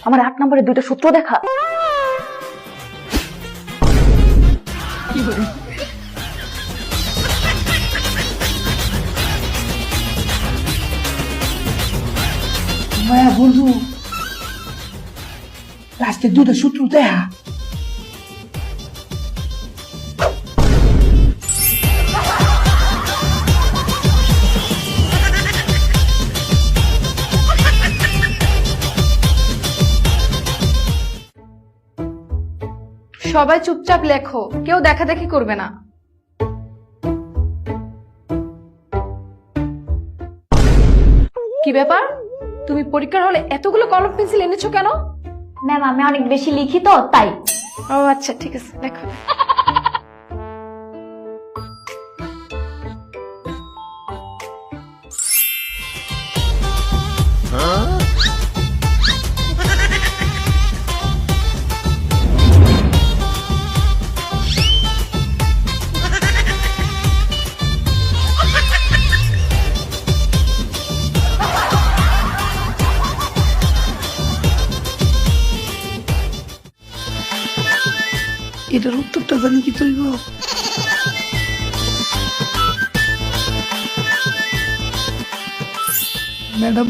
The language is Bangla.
আমার 8 নম্বরে 2টা সূত্র দেখা। মায়া বন্ধু লাস্টে 2টা সূত্র দেখা। সবাই চুপচাপ লেখো, কেউ দেখাদেখি করবে না। কি ব্যাপার, তুমি পরীক্ষার হলে এতগুলো কলম পেন্সিল এনেছো কেন? ম্যাম আমি অনেক বেশি লিখি তো তাই। ও আচ্ছা, ঠিক আছে, লেখো। এটার উত্তরটা জানি কি তৈব। ম্যাডাম